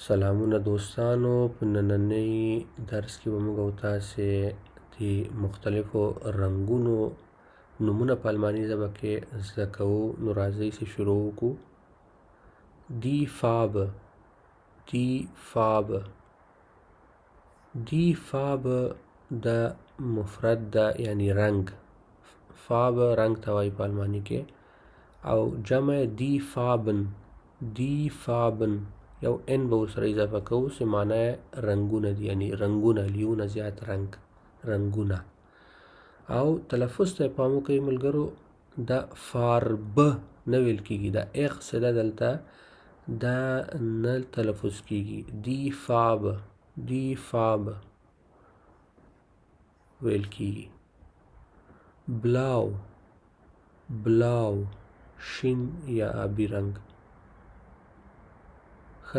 سلامونه دوستانو، په نننۍ درس کې به موږ او تاسې د مختلفو رنګونو نومونه په الماني ژبه کې زده کوو. نو راځئ چې شروع وکړو. دی فاربه د مفرد ده، یعنی رنګ. فاربه رنګ ته وایي په الماني کې، او جمع دی فاربن یو ان به ورسره اضافه کوو چې معنی رنګونه دي، یعنی رنګونه، لیونه زیات رنګونه. او تلفظ ته پام وکړئ ملګرو، دا فاربه نه ویل کېږي، دا اغ چې ده دلته دا نه تلفظ کېږي. دی فاربه ویل کېږي. بلاو شین یا آبی رنګ.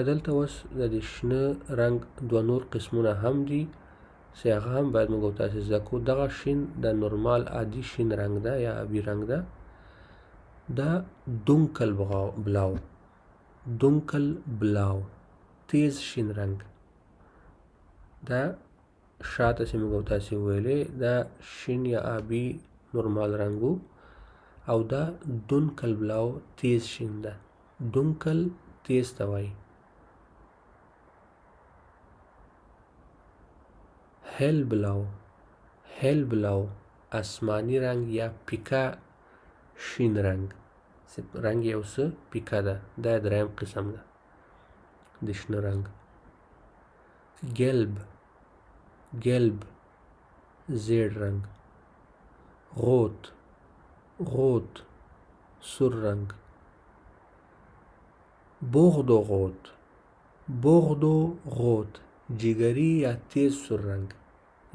دلته اوس د دې شنه رنګ دوه نور قسمونه هم دي چې هغه هم باید موږ او تاسې زده کړو. دغه شین د نورمال عادي شین رنګ ده یا آبي رنګ ده. دا دونکل بلاو تیز شین رنګ. دا شاته چې موږ او تاسې وویلې دا شین یا آبي نورمال رنګو، او دا دونکل بلاو تیز شین ده. دونکل تیز ته وایي. هل بلاو آسمانی رنگ یا پیکا شین رنگ. رنگ یو څه پیکا ده، دا دریم قسم ده د شنه رنگ. گلب زیړ رنگ. غوت سور رنگ. بوغدو غوت جگری یا تیز سور رنگ.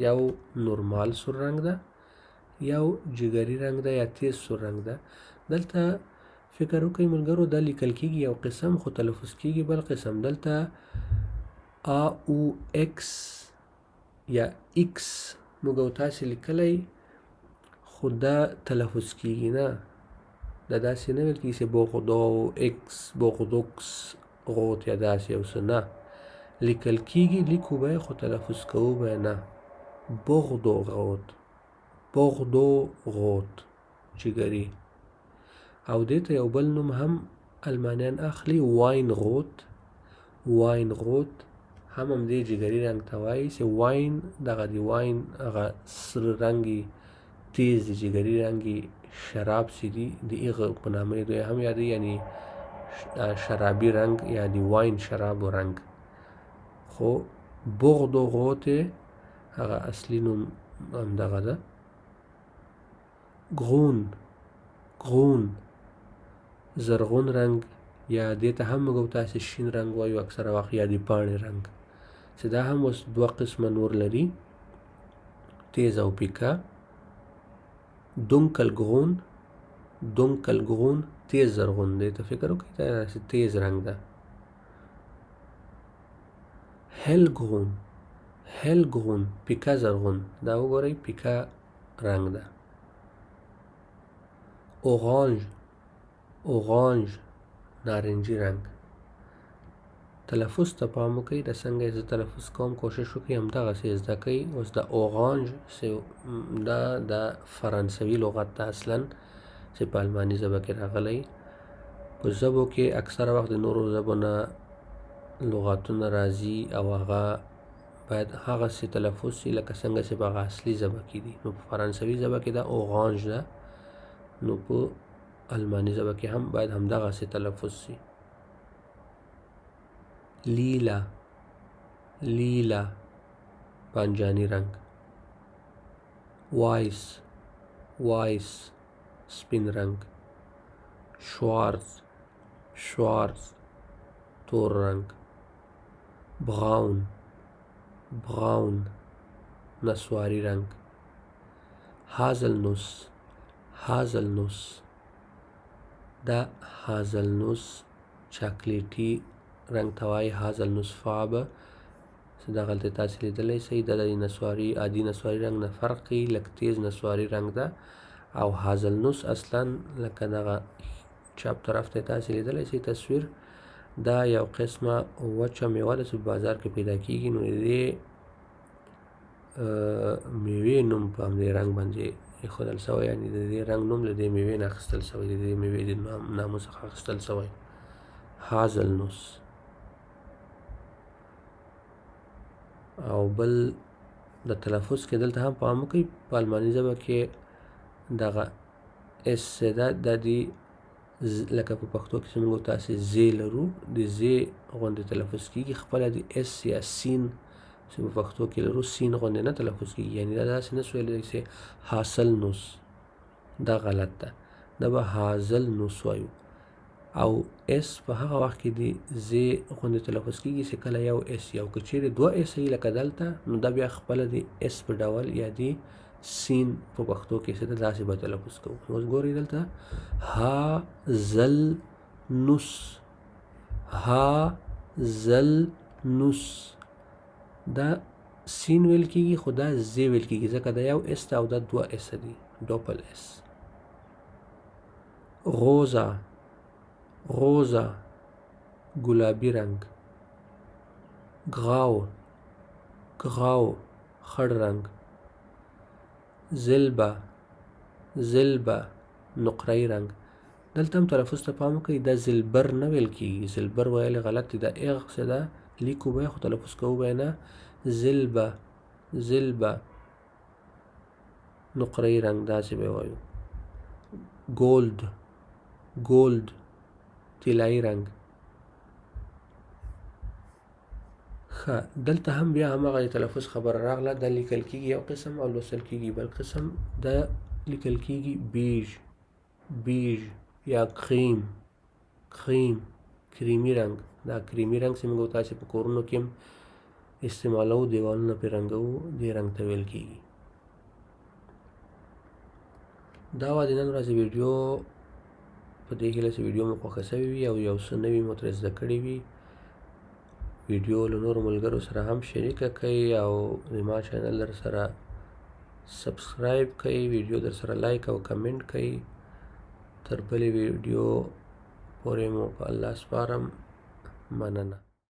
یو نورمال سور رنگ ده، یو جگری رنگ ده یا تیز سور رنگ ده. دلته فکر وکړئ ملګرو، دا لیکل کېږي یو قسم خو تلفظ کېږي بل قسم. دلته او اکس یا اکس موږ او تاسې لیکلی، خو دا تلفظ کېږي نه، دا داسې نه ویل کېږي چې بوغدوکس غوت یا داسې یو څه نه. لیکل کېږي، لیکو به خو تلفظ کوو به نه. بوغدو غوت جگری. او دې ته یو بل نوم هم المانیان اخلي، واین غوت هم دې جگری رنګ ته وایي چې واین دغه د واین هغه سره رنګي تیز د جگری رنګي شراب چې دي د هغه په نامه دوی هم یادوي، یعنی شرابي رنګ یا د واین شرابو رنګ. خو بوغدو غوت هغه اصلي نوم هم دغه ده. غون زرغون رنګ یا دې ته هم موږ او تاسې شین رنګ وایو اکثره وخت، یا د پاڼې رنګ چې دا هم اوس دوه قسمه نور لري، تیز او پیکا. دونکل غون تیز زرغون دی. ته فکر وکړئ دا تیز رنګ ده. هلګرون پیکا زرغون، دا وګورئ پیکا رنګ ده. اورانج نارنجي رنګ. تلفظ ته پام وکړئ، د څنګه یې زه تلفظ کوم کوشش وکړئ همدغسې زده کړئ. اوس د اورانج دا د فرانسوي لغت ده اصلا چې په الماني ژبه کې راغلی. په ژبو کې اکثره وخت د نورو ژبو نه لغاتونه راځي او هغه باید هغسې تلفظ شي لکه څنګه چې په هغه اصلي ژبه کې دي. نو په فرانسوي ژبه کې دا اورانج ده، نو په الماني ژبه کې هم باید همدغسې تلفظ شي. لیلا بانجانی رنګ. وایس سپین رنګ. شوارز تور رنګ. براون نسواری رنګ. هازلنوس دا هازلنوس چاکلیټي رنګ ته وایي. هازلنوس فاربه چې دا غلطه تاسې لیدلی شئ، دا د نسواري عادي نسواري رنګ نه فرق کوي، لږ تیز نسواري رنګ ده. او هازلنوس اصلا لکه دغه چپ طرف ته تاسې لیدلی شئ تصویر، دا یو قسمه وچه میوه ده چې په بازار کې پیدا کیږي. نو د دې میوې نوم په همدې رنګ باندې ایښودل سوی، یعنې د دې رنګ نوم له دې میوې نه اخیستل سوی، د دې میوې د نامو څخه اخیستل سوی. هازلنوس. او بل د تلفظ کې دلته هم پام وکړئ، په الماني ژبه کې دغه اس ده، دا دې لکه په پښتو کې چې موږ تاسې زی لرو، د زی غوندې تلفظ کېږي، خپله د اس یا سین چې په پښتو کې لرو سین غوندې نه تلفظ کېږي، یعنې دا داسې نه سو ویلی چې حاصلنوس، دا غلط ده، دا به هازلنوس وایو. او اس په هغه وخت کې د زی غوندې تلفظ کېږي چې کله یو اس یا که چیرې دوه اس وي لکه دلته، نو دا بیا خپله د اس په ډول یا د سین په پښتو کې چې ده داسې به تلفظ کوو. اوس ګورئ دلته هازلنوس، هازلنوس، دا سین ویل کېږي خو دا زی ویل کېږي ځکه دا یو اس ده او دا دوه اس دي، ډوپل اس. روزا، روزا ګلابي رنګ. ګراو، ګراو خړ رنګ. زلبه، زلبه نقره‌ایي رنګ. دلته هم تلفظ ته پام وکړئ، دا زلبر نه ویل کېږي، زلبر ویل غلط دی، دا اغ څه ده لیکو به خو تلفظ کوو به نه. زلبه، زلبه نقره‌ایي رنګ داسې به وایو. ګولد، ګولد طلایي رنګ. ښه، دلته هم بیا هماغه تلفظ خبره راغله، دا لیکل کېږي یو قسم او لوستل کېږي بل قسم. دا لیکل کېږي بیژ، بیژ یا کریم، کریم کریمي رنګ. دا کریمي رنګ چې موږ تاسې په کورونو کې هم استعمالوو، دیوالونه پرې رنګوو، دې رنګ ته ویل کېږي. دا وه د نن ورځې ویډیو، په دې هیله چې ویډیو مو خوښه سوې وي او یو څه نوي مو ترې زده کړي وي. ویډیو له نورو ملګرو سره هم شریکه کړئ او زما چینل در سره سبسکرایب کړئ، ویډیو در سره لایک او کمنټ کړئ. تر بلې ویډیو پورې مو په الله سپارم. مننه.